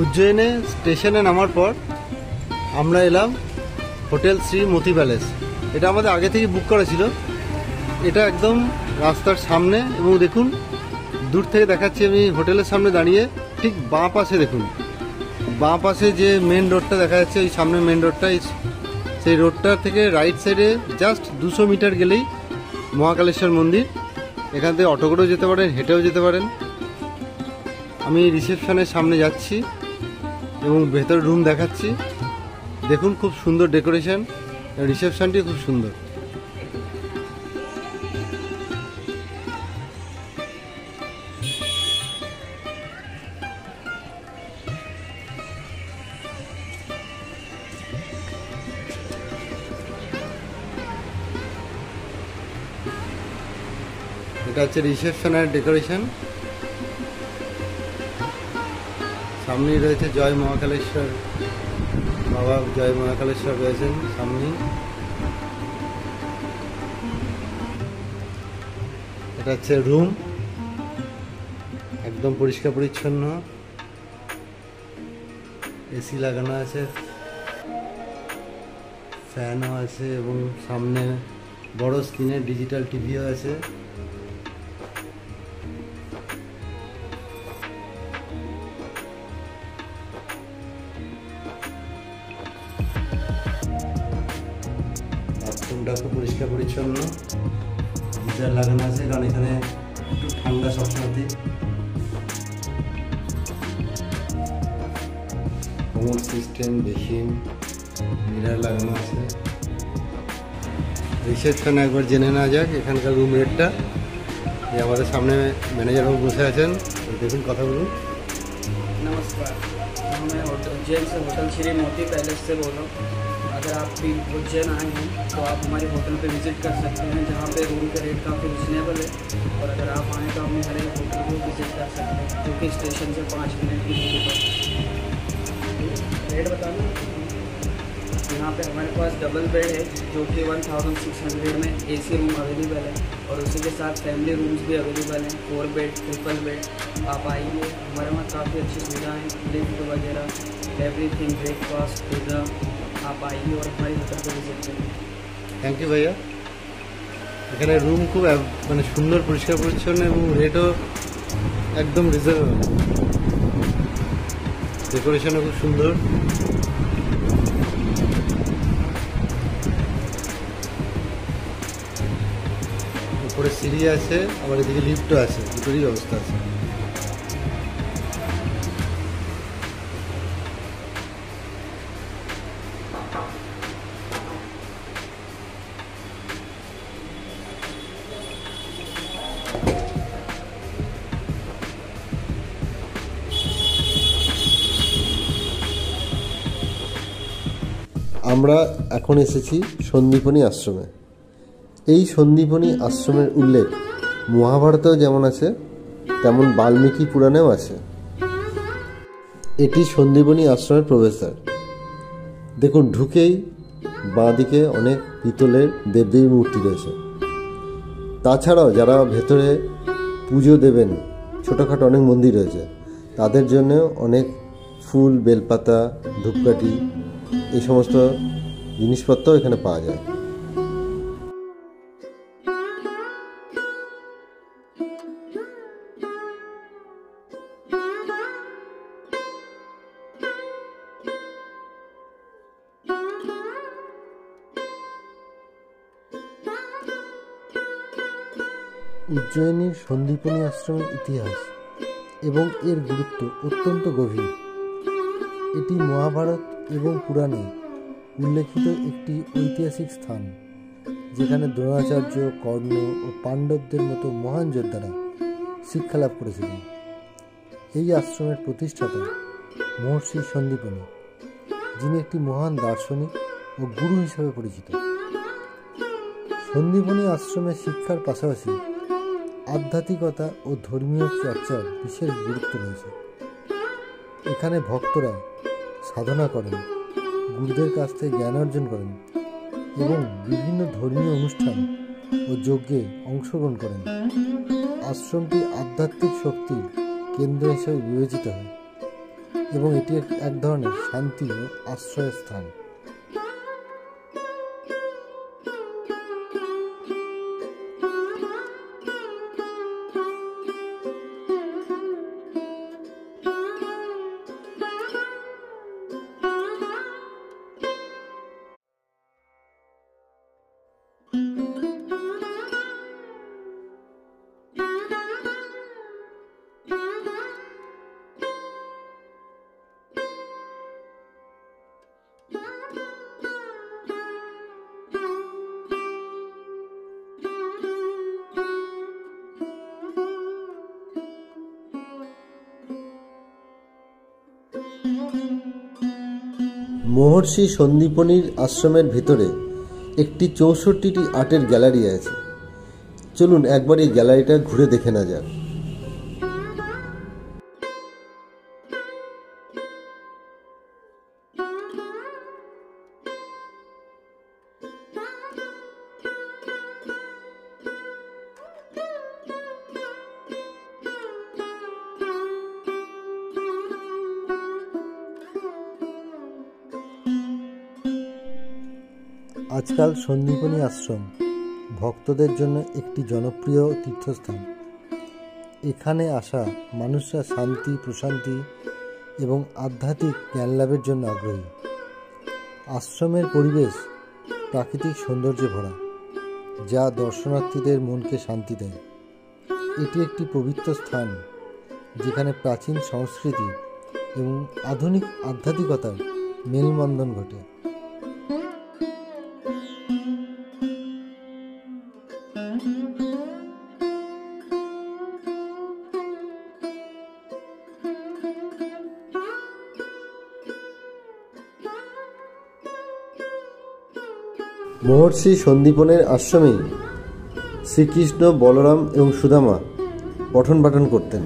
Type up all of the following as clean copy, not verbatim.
উজ্জয়িনে স্টেশনে নামার পর আমরা এলাম হোটেল শ্রী মতি প্যালেস। এটা আমাদের আগে থেকে বুক করা ছিল। এটা একদম রাস্তার সামনে, এবং দেখুন দূর থেকে দেখাচ্ছি আমি হোটেলের সামনে দাঁড়িয়ে। ঠিক বাঁ পাশে দেখুন, বাঁ পাশে যে মেন রোডটা দেখা যাচ্ছে, ওই সামনে মেন রোডটা, সেই রোডটা থেকে রাইট সাইডে জাস্ট 200 মিটার গেলেই মহাকালেশ্বর মন্দির। এখান থেকে অটো করেও যেতে পারেন, হেঁটেও যেতে পারেন। আমি রিসেপশনের সামনে যাচ্ছি এবং ভেতর রুম দেখাচ্ছি। দেখুন খুব সুন্দর ডেকোরেশন, রিসেপশনটি খুব সুন্দর। এটা হচ্ছে রিসেপশনের ডেকোরেশন। সামনেই রয়েছে জয় মহাকালেশ্বর, বাবা জয় মহাকালেশ্বর রয়েছেন সামনেই। এটা হচ্ছে রুম, একদম পরিষ্কার পরিচ্ছন্ন, এসি লাগানো আছে, ফ্যানও আছে, এবং সামনে বড় স্ক্রিনে ডিজিটাল টিভিও আছে। বাথরুমটা খুব পরিষ্কার পরিচ্ছন্ন, গিজার লাগানো আছে, কারণ এখানে একটু ঠান্ডা সবসময়তে। কোমোড সিস্টেম, বেসিন, মিরার লাগানো আছে। রিসেপশনে একবার জেনে নেওয়া যাক এখানকার রুম রেটটা। ये हमारे सामने मैनेजर बाबू बसे आছেন, দেখুন কথা বলুন। नमस्कार, मैं उज्जैन से होटल श्री मोती पैलेस से बोल रहा हूँ। अगर आप भी उज्जैन आए हैं तो आप हमारे होटल पे विज़िट कर सकते हैं, जहाँ पे रूम का रेट काफ़ी रिजनेबल है। और अगर आप आएँ तो हम हमारे होटल को विज़िट कर सकते हैं, जो कि स्टेशन से 5 मिनट की दूरी पर। रेट बता दूँ, यहाँ पे हमारे पास डबल बेड है जो कि 1600 में AC रूम अवेलेबल है, और उसी के साथ फैमिली रूम्स भी अवेलेबल हैं, 4 बेड, ट्रिपल बेड। आप आइए, हमारे वहाँ काफ़ी अच्छी सुविधाएँ, लिफ्ट वगैरह, एवरीथिंग, ब्रेकफास्ट, पिज़्ज़ा। आप आइए और हमारी होटल को विजिट करिए। थैंक यू भैया। এখানে রুম খুব মানে সুন্দর, পরিষ্কার পরিচ্ছন্ন, এবং রেটও একদম রিজনেবল। ডেকোরেশনও খুব সুন্দর। উপরে সিঁড়ি আছে, আবার এদিকে লিফটও আছে, দুটোরই ব্যবস্থা আছে। আমরা এখন এসেছি সন্দীপনী আশ্রমে। এই সন্দীপনী আশ্রমের উল্লেখ মহাভারতেও যেমন আছে, তেমন বাল্মীকি পুরাণেও আছে। এটি সন্দীপনী আশ্রমের প্রবেশদ্বার। দেখুন ঢুকেই বাঁদিকে অনেক পিতলের দেবদেবীর মূর্তি রয়েছে। তাছাড়াও যারা ভেতরে পুজো দেবেন, ছোটোখাটো অনেক মন্দির রয়েছে, তাদের জন্য অনেক ফুল, বেলপাতা, ধূপকাঠি, এই সমস্ত জিনিসপত্র এখানে পাওয়া যায়। উজ্জয়িনীর সন্দীপনী আশ্রমের ইতিহাস এবং এর গুরুত্ব অত্যন্ত গভীর। এটি মহাভারত এবং পুরাণে উল্লেখিত একটি ঐতিহাসিক স্থান, যেখানে দ্রোণাচার্য, কর্ণ ও পাণ্ডবদের মতো মহান যোদ্ধারা শিক্ষা লাভ করেছিলেন। এই আশ্রমের প্রতিষ্ঠাতা মহর্ষি সন্দীপনী, যিনি একটি মহান দার্শনিক ও গুরু হিসেবে পরিচিত। সন্দীপনী আশ্রমের শিক্ষার পাশাপাশি আধ্যাত্মিকতা ও ধর্মীয় চর্চার বিশেষ গুরুত্ব রয়েছে। এখানে ভক্তরা সাধনা করেন, গুরুদের কাছ থেকে জ্ঞান অর্জন করেন এবং বিভিন্ন ধর্মীয় অনুষ্ঠান ও যজ্ঞে অংশগ্রহণ করেন। আশ্রমটি আধ্যাত্মিক শক্তির কেন্দ্র হিসেবে বিবেচিত হয়। এবং এটি এক ধরনের শান্তি ও আশ্রয়ের স্থান। মহর্ষি সন্দীপনীর আশ্রমের ভেতরে একটি 64টি আর্টের গ্যালারি আছে। চলুন একবার এই গ্যালারিটা ঘুরে দেখে না যাক। আজকাল সন্দীপনী আশ্রম ভক্তদের জন্য একটি জনপ্রিয় তীর্থস্থান। এখানে আসা মানুষরা শান্তি, প্রশান্তি এবং আধ্যাত্মিক জ্ঞান লাভের জন্য আগ্রহী। আশ্রমের পরিবেশ প্রাকৃতিক সৌন্দর্যে ভরা, যা দর্শনার্থীদের মনকে শান্তি দেয়। এটি একটি পবিত্র স্থান যেখানে প্রাচীন সংস্কৃতি এবং আধুনিক আধ্যাত্মিকতার মেলবন্ধন ঘটে। মহর্ষি সন্দীপনের আশ্রমে শ্রীকৃষ্ণ, বলরাম এবং সুদামা পঠন পাঠন করতেন।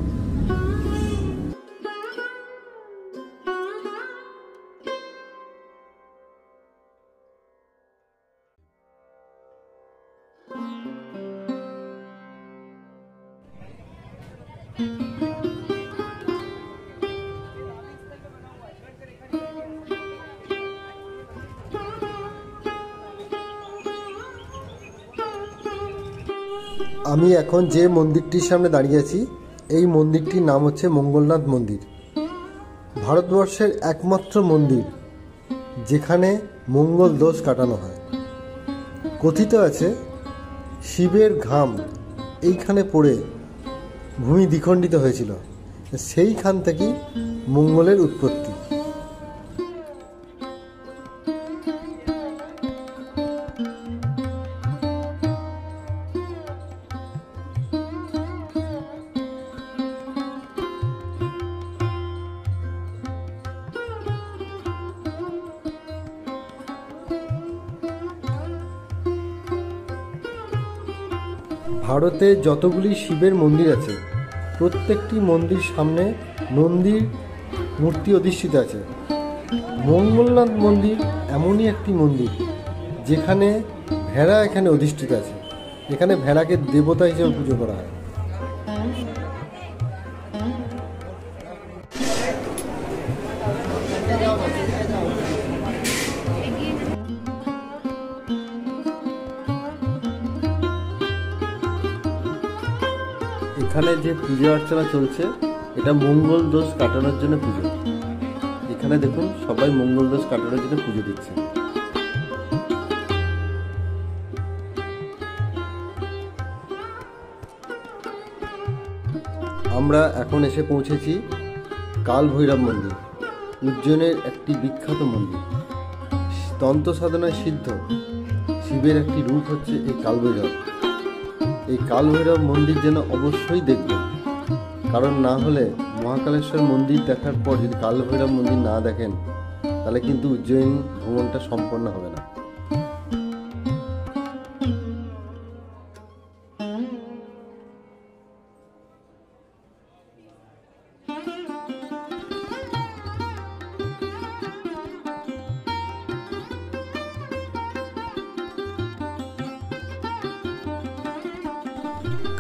আমি এখন যে মন্দিরটির সামনে দাঁড়িয়ে আছি, এই মন্দিরটির নাম হচ্ছে মঙ্গলনাথ মন্দির। ভারতবর্ষের একমাত্র মন্দির যেখানে মঙ্গল দোষ কাটানো হয়। কথিত আছে শিবের ঘাম এইখানে পড়ে ভূমি দ্বিখণ্ডিত হয়েছিল, সেইখান থেকেই মঙ্গলের উৎপত্তি। ভারতে যতগুলি শিবের মন্দির আছে, প্রত্যেকটি মন্দির সামনে নন্দীর মূর্তি অধিষ্ঠিত আছে। মঙ্গলনাথ মন্দির এমনই একটি মন্দির যেখানে ভেড়া এখানে অধিষ্ঠিত আছে। এখানে ভেড়াকে দেবতা হিসেবে পুজো করা হয়। এখানে যে পুজো অর্চনা চলছে, এটা মঙ্গল দোষ কাটানোর জন্য পুজো। এখানে দেখুন সবাই মঙ্গল দোষ কাটানোর জন্য পুজো দিচ্ছে। আমরা এখন এসে পৌঁছেছি কাল ভৈরব মন্দির, উজ্জয়নের একটি বিখ্যাত মন্দির। তন্ত্র সাধনায় সিদ্ধ শিবের একটি রূপ হচ্ছে এই কালভৈরব। এই কালভৈরব মন্দির যেন অবশ্যই দেখবেন, কারণ না হলে মহাকালেশ্বর মন্দির দেখার পর যদি কালভৈরব মন্দির না দেখেন, তাহলে কিন্তু উজ্জয়িনী ভ্রমণটা সম্পন্ন হবে না।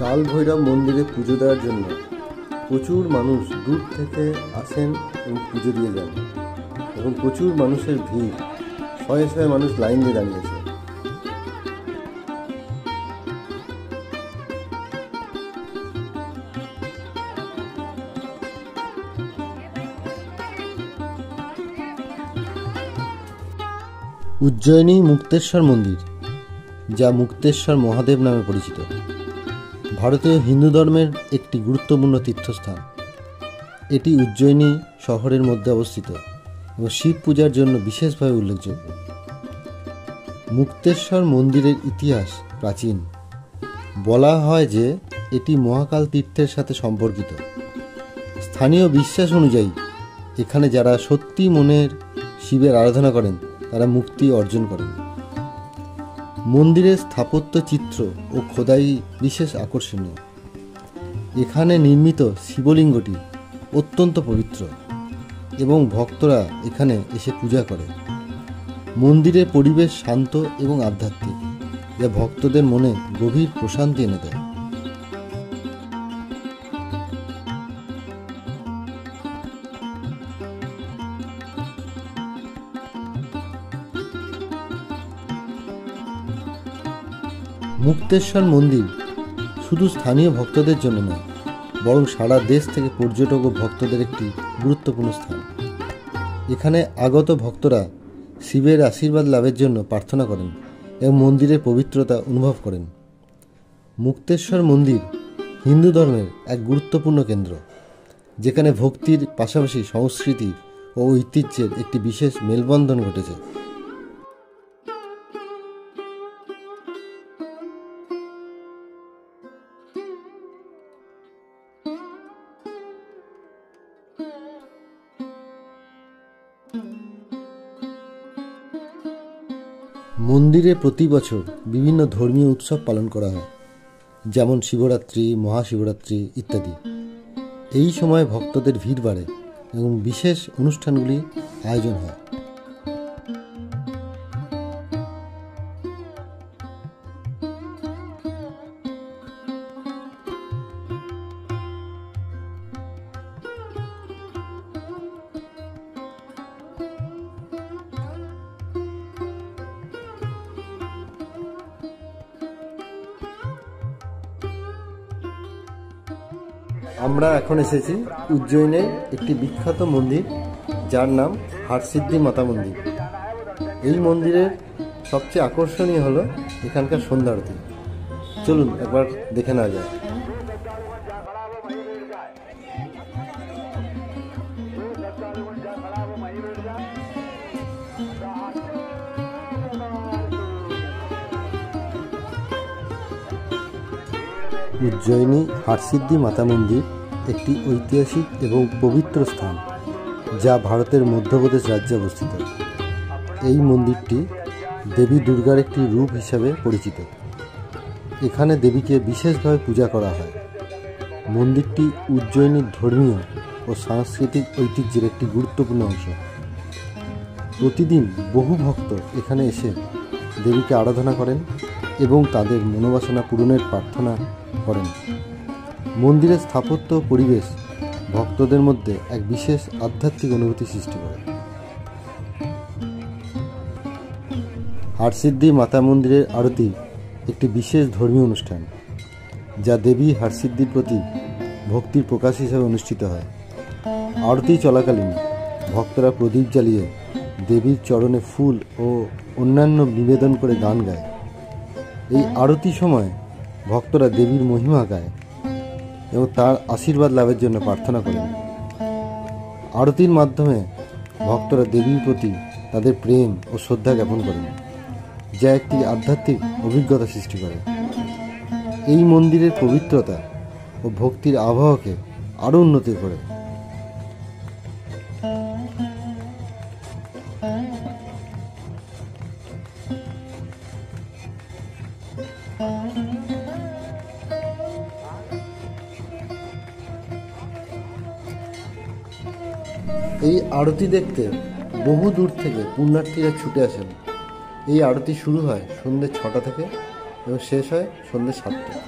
কাল ভৈরব মন্দিরে পুজো দেওয়ার জন্য প্রচুর মানুষ দূর থেকে আসেন এবং পুজো দিয়ে যান এবং প্রচুর মানুষের ভিড়, শয়ে শয়ে মানুষ লাইন দিয়ে দাঁড়িয়েছে। উজ্জয়িনী মুক্তেশ্বর মন্দির, যা মুক্তেশ্বর মহাদেব নামে পরিচিত, ভারতীয় হিন্দু ধর্মের একটি গুরুত্বপূর্ণ তীর্থস্থান। এটি উজ্জয়িনী শহরের মধ্যে অবস্থিত এবং শিব পূজার জন্য বিশেষভাবে উল্লেখযোগ্য। মুক্তেশ্বর মন্দিরের ইতিহাস প্রাচীন। বলা হয় যে এটি মহাকাল তীর্থের সাথে সম্পর্কিত। স্থানীয় বিশ্বাস অনুযায়ী এখানে যারা সত্যি মনের শিবের আরাধনা করেন তারা মুক্তি অর্জন করেন। মন্দিরের স্থাপত্য চিত্র ও খোদাই বিশেষ আকর্ষণীয়। এখানে নির্মিত শিবলিঙ্গটি অত্যন্ত পবিত্র এবং ভক্তরা এখানে এসে পূজা করে। মন্দিরের পরিবেশ শান্ত এবং আধ্যাত্মিক, যা ভক্তদের মনে গভীর প্রশান্তি এনে দেয়। মুক্তেশ্বর মন্দির শুধু স্থানীয় ভক্তদের জন্য নয়, বরং সারা দেশ থেকে পর্যটক ও ভক্তদের একটি গুরুত্বপূর্ণ স্থান। এখানে আগত ভক্তরা শিবের আশীর্বাদ লাভের জন্য প্রার্থনা করেন এবং মন্দিরের পবিত্রতা অনুভব করেন। মুক্তেশ্বর মন্দির হিন্দু ধর্মের এক গুরুত্বপূর্ণ কেন্দ্র, যেখানে ভক্তির পাশাপাশি সংস্কৃতি ও ঐতিহ্যের একটি বিশেষ মেলবন্ধন ঘটেছে। মন্দিরে প্রতি বছর বিভিন্ন ধর্মীয় উৎসব পালন করা হয়, যেমন শিবরাত্রি, মহাশিবরাত্রি ইত্যাদি। এই সময় ভক্তদের ভিড় বাড়ে এবং বিশেষ অনুষ্ঠানগুলি আয়োজন হয়। আমরা এখন এসেছি উজ্জয়িনের একটি বিখ্যাত মন্দির, যার নাম হরসিদ্ধি মাতা মন্দির। এই মন্দিরের সবচেয়ে আকর্ষণীয় হলো এখানকার সন্ধ্যা আরতি। চলুন একবার দেখে নেওয়া যায়। উজ্জয়িনী হরসিদ্ধি মাতা মন্দির একটি ঐতিহাসিক এবং পবিত্র স্থান, যা ভারতের মধ্যপ্রদেশ রাজ্যে অবস্থিত। এই মন্দিরটি দেবী দুর্গার একটি রূপ হিসাবে পরিচিত। এখানে দেবীকে বিশেষভাবে পূজা করা হয়। মন্দিরটি উজ্জয়িনীর ধর্মীয় ও সাংস্কৃতিক ঐতিহ্যের একটি গুরুত্বপূর্ণ অংশ। প্রতিদিন বহু ভক্ত এখানে এসে দেবীকে আরাধনা করেন এবং তাদের মনোবাসনা পূরণের প্রার্থনা করেন। মন্দিরের স্থাপত্য ও পরিবেশ ভক্তদের মধ্যে এক বিশেষ আধ্যাত্মিক অনুভূতি সৃষ্টি করে। হরসিদ্ধি মাতা মন্দিরের আরতি একটি বিশেষ ধর্মীয় অনুষ্ঠান, যা দেবী হরসিদ্ধির প্রতি ভক্তির প্রকাশ হিসেবে অনুষ্ঠিত হয়। আরতি চলাকালীন ভক্তরা প্রদীপ জ্বালিয়ে দেবীর চরণে ফুল ও অন্যান্য নিবেদন করে গান গায়। এই আরতির সময় ভক্তরা দেবীর মহিমা গায় এবং তার আশীর্বাদ লাভের জন্য প্রার্থনা করেন। আরতির মাধ্যমে ভক্তরা দেবীর প্রতি তাদের প্রেম ও শ্রদ্ধা জ্ঞাপন করেন, যা একটি আধ্যাত্মিক অভিজ্ঞতা সৃষ্টি করে। এই মন্দিরের পবিত্রতা ও ভক্তির আবহাওয়াকে আরও উন্নতি করে। এই আরতি দেখতে বহু দূর থেকে পুণ্যার্থীরা ছুটে আসেন। এই আরতি শুরু হয় সন্ধ্যে 6টা থেকে এবং শেষ হয় সন্ধ্যে 7টায়।